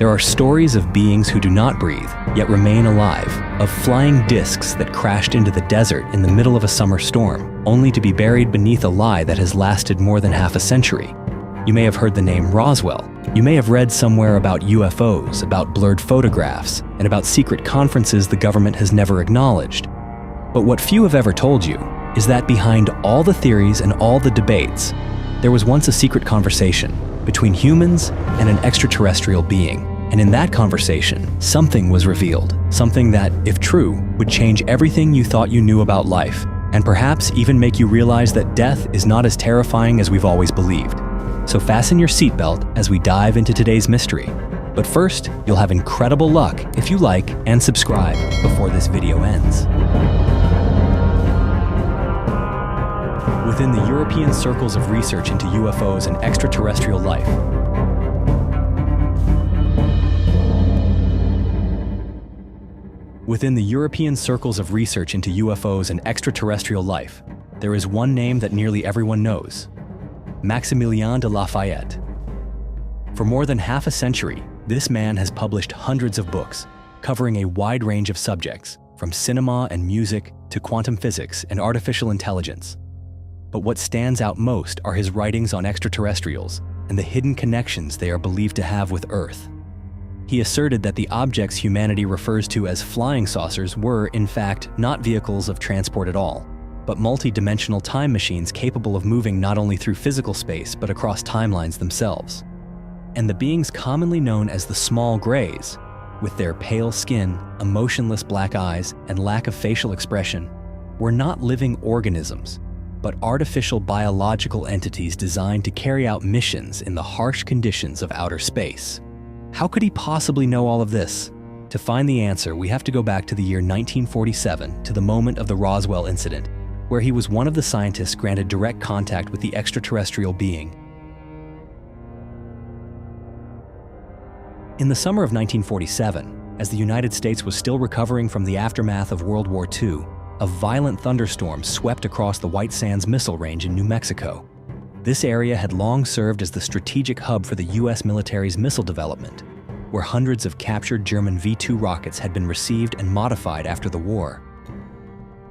There are stories of beings who do not breathe, yet remain alive, of flying discs that crashed into the desert in the middle of a summer storm, only to be buried beneath a lie that has lasted more than half a century. You may have heard the name Roswell. You may have read somewhere about UFOs, about blurred photographs, and about secret conferences the government has never acknowledged. But what few have ever told you is that behind all the theories and all the debates, there was once a secret conversation between humans and an extraterrestrial being. And in that conversation, something was revealed, something that, if true, would change everything you thought you knew about life, and perhaps even make you realize that death is not as terrifying as we've always believed. So fasten your seatbelt as we dive into today's mystery. But first, you'll have incredible luck if you like and subscribe before this video ends. Within the European circles of research into UFOs and extraterrestrial life, there is one name that nearly everyone knows: Maximillien De Lafayette. For more than half a century, this man has published hundreds of books, covering a wide range of subjects, from cinema and music to quantum physics and artificial intelligence. But what stands out most are his writings on extraterrestrials and the hidden connections they are believed to have with Earth. He asserted that the objects humanity refers to as flying saucers were, in fact, not vehicles of transport at all, but multi-dimensional time machines capable of moving not only through physical space but across timelines themselves. And the beings commonly known as the small grays, with their pale skin, emotionless black eyes, and lack of facial expression, were not living organisms, but artificial biological entities designed to carry out missions in the harsh conditions of outer space. How could he possibly know all of this? To find the answer, we have to go back to the year 1947, to the moment of the Roswell incident, where he was one of the scientists granted direct contact with the extraterrestrial being. In the summer of 1947, as the United States was still recovering from the aftermath of World War II, a violent thunderstorm swept across the White Sands Missile Range in New Mexico. This area had long served as the strategic hub for the U.S. military's missile development, where hundreds of captured German V-2 rockets had been received and modified after the war.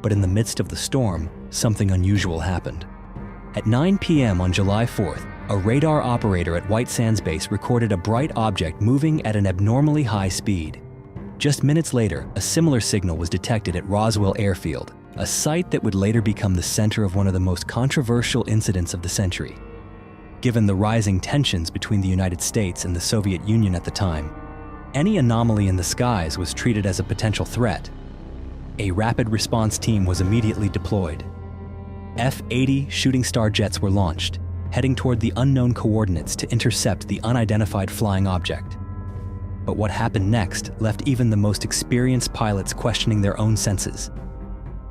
But in the midst of the storm, something unusual happened. At 9 p.m. on July 4th, a radar operator at White Sands Base recorded a bright object moving at an abnormally high speed. Just minutes later, a similar signal was detected at Roswell Airfield, a site that would later become the center of one of the most controversial incidents of the century. Given the rising tensions between the United States and the Soviet Union at the time, any anomaly in the skies was treated as a potential threat. A rapid response team was immediately deployed. F-80 Shooting Star jets were launched, heading toward the unknown coordinates to intercept the unidentified flying object. But what happened next left even the most experienced pilots questioning their own senses.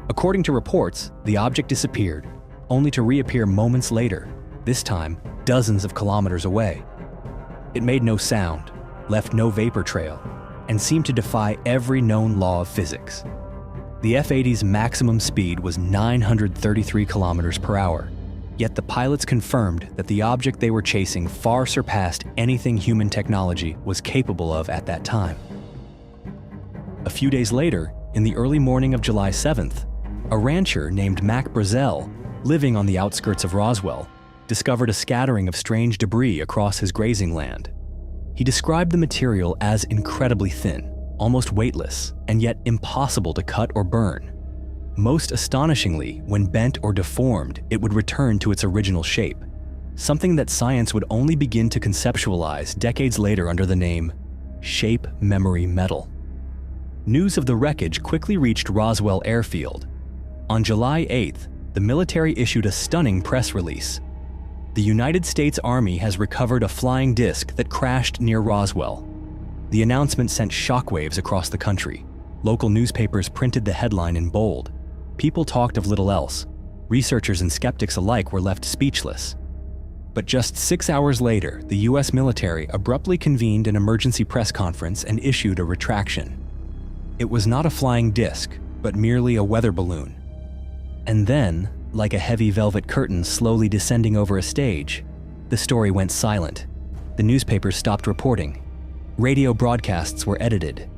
According to reports, the object disappeared, only to reappear moments later, this time dozens of kilometers away. It made no sound, left no vapor trail, and seemed to defy every known law of physics. The F-80's maximum speed was 933 kilometers per hour, yet the pilots confirmed that the object they were chasing far surpassed anything human technology was capable of at that time. A few days later, in the early morning of July 7th, a rancher named Mac Brazel, living on the outskirts of Roswell, discovered a scattering of strange debris across his grazing land. He described the material as incredibly thin, almost weightless, and yet impossible to cut or burn. Most astonishingly, when bent or deformed, it would return to its original shape, something that science would only begin to conceptualize decades later under the name shape memory metal. News of the wreckage quickly reached Roswell Airfield. On July 8th, the military issued a stunning press release. The United States Army has recovered a flying disc that crashed near Roswell. The announcement sent shockwaves across the country. Local newspapers printed the headline in bold. People talked of little else. Researchers and skeptics alike were left speechless. But just 6 hours later, the U.S. military abruptly convened an emergency press conference and issued a retraction. It was not a flying disc, but merely a weather balloon. And then, like a heavy velvet curtain slowly descending over a stage, the story went silent. The newspapers stopped reporting. Radio broadcasts were edited.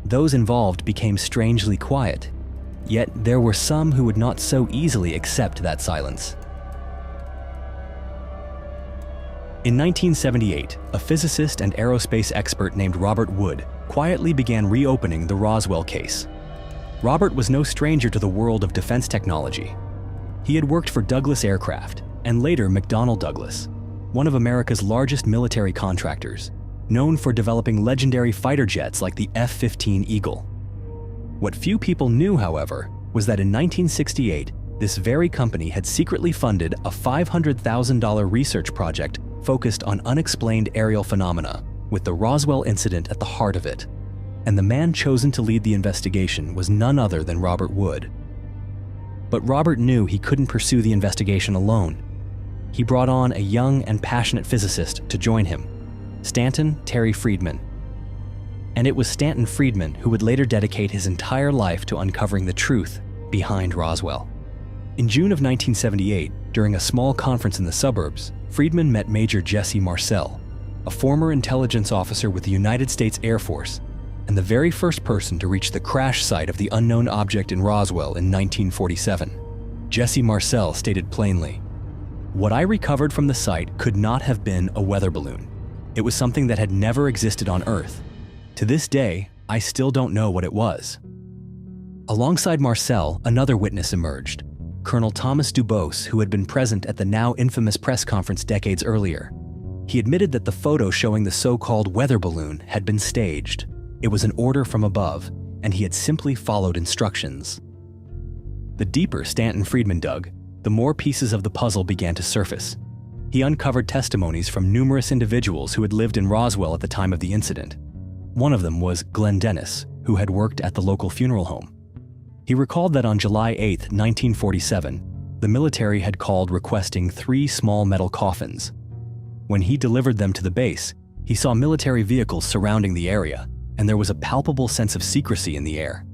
Those involved became strangely quiet. Yet there were some who would not so easily accept that silence. In 1978, a physicist and aerospace expert named Robert Wood quietly began reopening the Roswell case. Robert was no stranger to the world of defense technology. He had worked for Douglas Aircraft, and later McDonnell Douglas, one of America's largest military contractors, known for developing legendary fighter jets like the F-15 Eagle. What few people knew, however, was that in 1968, this very company had secretly funded a $500,000 research project focused on unexplained aerial phenomena, with the Roswell incident at the heart of it. And the man chosen to lead the investigation was none other than Robert Wood. But Robert knew he couldn't pursue the investigation alone. He brought on a young and passionate physicist to join him, Stanton Terry Friedman. And it was Stanton Friedman who would later dedicate his entire life to uncovering the truth behind Roswell. In June of 1978, during a small conference in the suburbs, Friedman met Major Jesse Marcel, a former intelligence officer with the United States Air Force, and the very first person to reach the crash site of the unknown object in Roswell in 1947. Jesse Marcel stated plainly, "What I recovered from the site could not have been a weather balloon. It was something that had never existed on Earth. To this day, I still don't know what it was." Alongside Marcel, another witness emerged, Colonel Thomas Dubose, who had been present at the now infamous press conference decades earlier. He admitted that the photo showing the so-called weather balloon had been staged. It was an order from above, and he had simply followed instructions. The deeper Stanton Friedman dug, the more pieces of the puzzle began to surface. He uncovered testimonies from numerous individuals who had lived in Roswell at the time of the incident. One of them was Glenn Dennis, who had worked at the local funeral home. He recalled that on July 8, 1947, the military had called requesting 3 small metal coffins. When he delivered them to the base, he saw military vehicles surrounding the area, and there was a palpable sense of secrecy in the air.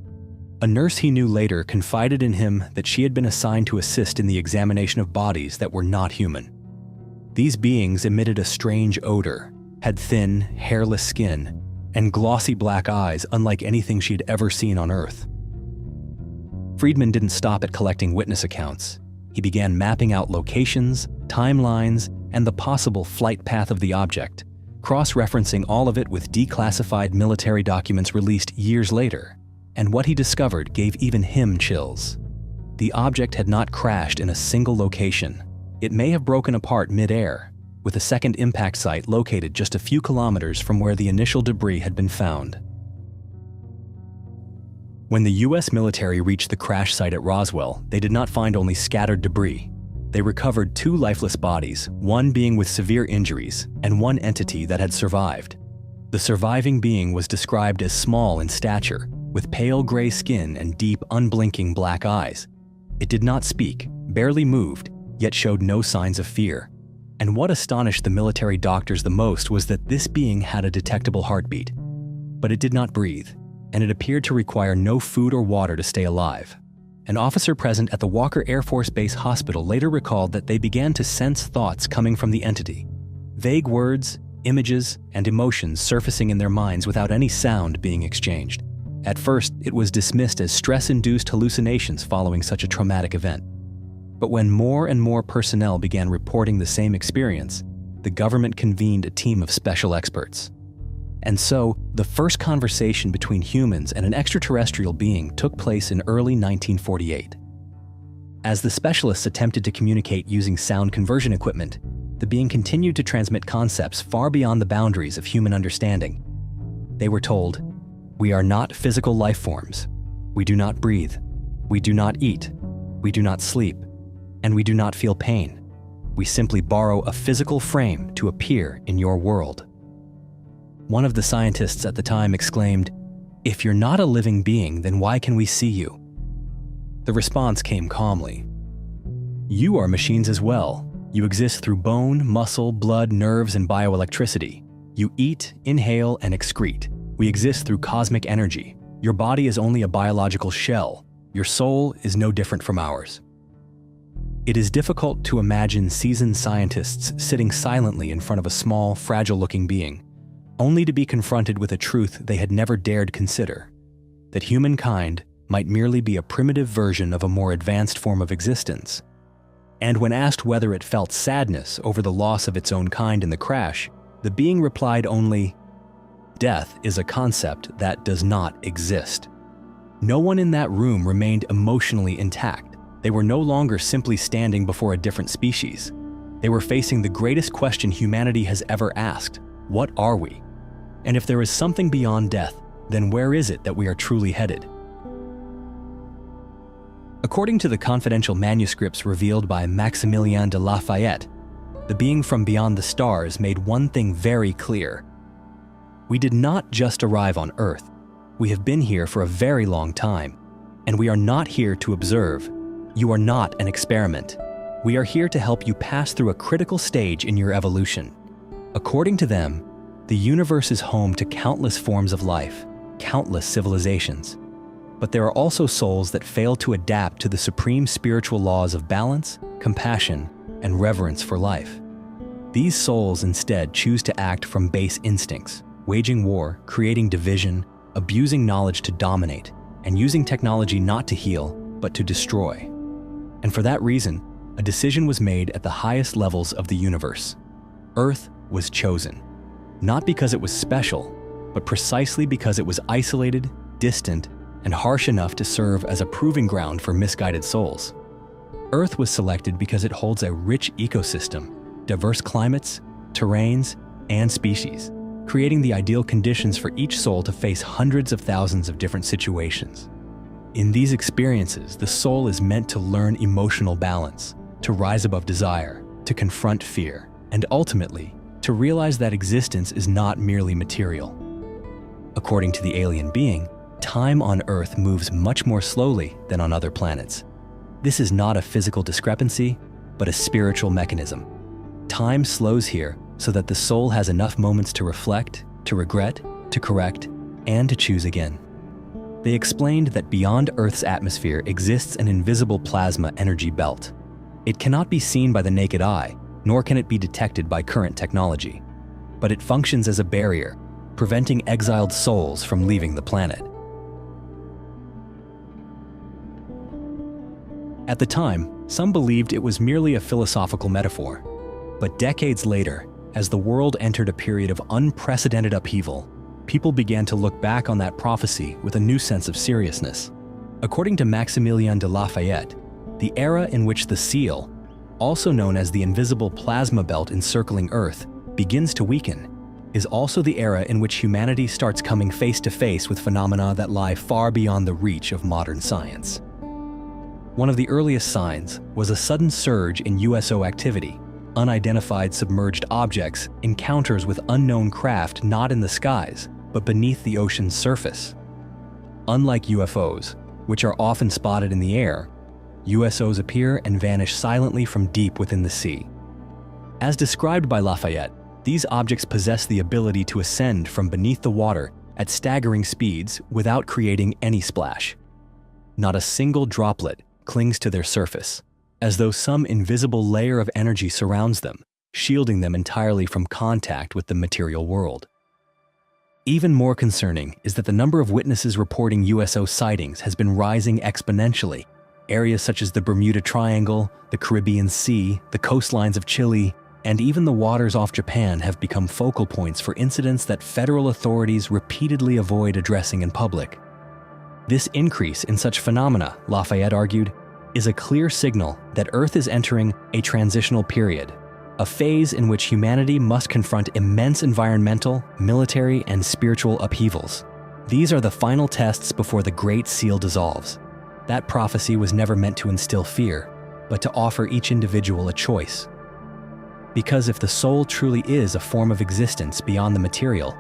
A nurse he knew later confided in him that she had been assigned to assist in the examination of bodies that were not human. These beings emitted a strange odor, had thin, hairless skin, and glossy black eyes unlike anything she had ever seen on Earth. Friedman didn't stop at collecting witness accounts. He began mapping out locations, timelines, and the possible flight path of the object, cross-referencing all of it with declassified military documents released years later. And what he discovered gave even him chills. The object had not crashed in a single location. It may have broken apart mid-air, with a second impact site located just a few kilometers from where the initial debris had been found. When the U.S. military reached the crash site at Roswell, they did not find only scattered debris. They recovered 2 lifeless bodies, one being with severe injuries, and one entity that had survived. The surviving being was described as small in stature, with pale gray skin and deep, unblinking black eyes. It did not speak, barely moved, yet showed no signs of fear. And what astonished the military doctors the most was that this being had a detectable heartbeat. But it did not breathe, and it appeared to require no food or water to stay alive. An officer present at the Walker Air Force Base Hospital later recalled that they began to sense thoughts coming from the entity. Vague words, images, and emotions surfacing in their minds without any sound being exchanged. At first, it was dismissed as stress-induced hallucinations following such a traumatic event. But when more and more personnel began reporting the same experience, the government convened a team of special experts. And so, the first conversation between humans and an extraterrestrial being took place in early 1948. As the specialists attempted to communicate using sound conversion equipment, the being continued to transmit concepts far beyond the boundaries of human understanding. They were told, "We are not physical life forms. We do not breathe. We do not eat. We do not sleep. And we do not feel pain. We simply borrow a physical frame to appear in your world." One of the scientists at the time exclaimed, "If you're not a living being, then why can we see you?" The response came calmly. "You are machines as well. You exist through bone, muscle, blood, nerves, and bioelectricity. You eat, inhale, and excrete. We exist through cosmic energy. Your body is only a biological shell. Your soul is no different from ours." It is difficult to imagine seasoned scientists sitting silently in front of a small, fragile-looking being. only to be confronted with a truth they had never dared consider: that humankind might merely be a primitive version of a more advanced form of existence. And when asked whether it felt sadness over the loss of its own kind in the crash, the being replied only, "Death is a concept that does not exist." No one in that room remained emotionally intact. They were no longer simply standing before a different species. They were facing the greatest question humanity has ever asked: what are we? And if there is something beyond death, then where is it that we are truly headed? According to the confidential manuscripts revealed by Maximillien De Lafayette, the being from beyond the stars made one thing very clear: we did not just arrive on Earth. We have been here for a very long time, and we are not here to observe. You are not an experiment. We are here to help you pass through a critical stage in your evolution. According to them, the universe is home to countless forms of life, countless civilizations. But there are also souls that fail to adapt to the supreme spiritual laws of balance, compassion, and reverence for life. These souls instead choose to act from base instincts, waging war, creating division, abusing knowledge to dominate, and using technology not to heal, but to destroy. And for that reason, a decision was made at the highest levels of the universe. Earth was chosen, not because it was special, but precisely because it was isolated, distant, and harsh enough to serve as a proving ground for misguided souls. Earth was selected because it holds a rich ecosystem, diverse climates, terrains, and species, creating the ideal conditions for each soul to face hundreds of thousands of different situations. In these experiences, the soul is meant to learn emotional balance, to rise above desire, to confront fear, and ultimately, to realize that existence is not merely material. According to the alien being, time on Earth moves much more slowly than on other planets. This is not a physical discrepancy, but a spiritual mechanism. Time slows here so that the soul has enough moments to reflect, to regret, to correct, and to choose again. They explained that beyond Earth's atmosphere exists an invisible plasma energy belt. It cannot be seen by the naked eye, nor can it be detected by current technology. But it functions as a barrier, preventing exiled souls from leaving the planet. At the time, some believed it was merely a philosophical metaphor. But decades later, as the world entered a period of unprecedented upheaval, people began to look back on that prophecy with a new sense of seriousness. According to Maximillien De Lafayette, the era in which the seal, also known as the invisible plasma belt encircling Earth, begins to weaken, is also the era in which humanity starts coming face to face with phenomena that lie far beyond the reach of modern science. One of the earliest signs was a sudden surge in USO activity, unidentified submerged objects, encounters with unknown craft not in the skies, but beneath the ocean's surface. Unlike UFOs, which are often spotted in the air, USOs appear and vanish silently from deep within the sea. As described by Lafayette, these objects possess the ability to ascend from beneath the water at staggering speeds without creating any splash. Not a single droplet clings to their surface, as though some invisible layer of energy surrounds them, shielding them entirely from contact with the material world. Even more concerning is that the number of witnesses reporting USO sightings has been rising exponentially. Areas such as the Bermuda Triangle, the Caribbean Sea, the coastlines of Chile, and even the waters off Japan have become focal points for incidents that federal authorities repeatedly avoid addressing in public. This increase in such phenomena, Lafayette argued, is a clear signal that Earth is entering a transitional period, a phase in which humanity must confront immense environmental, military, and spiritual upheavals. These are the final tests before the Great Seal dissolves. That prophecy was never meant to instill fear, but to offer each individual a choice. Because if the soul truly is a form of existence beyond the material,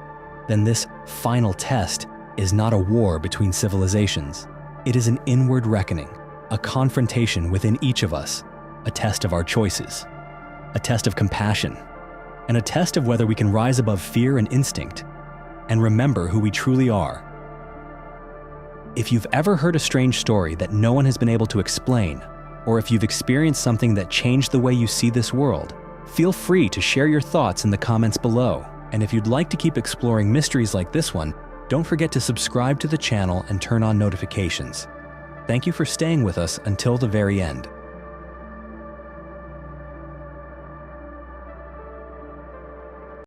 then this final test is not a war between civilizations. It is an inward reckoning, a confrontation within each of us, a test of our choices, a test of compassion, and a test of whether we can rise above fear and instinct and remember who we truly are. If you've ever heard a strange story that no one has been able to explain, or if you've experienced something that changed the way you see this world, feel free to share your thoughts in the comments below. And if you'd like to keep exploring mysteries like this one, don't forget to subscribe to the channel and turn on notifications. Thank you for staying with us until the very end.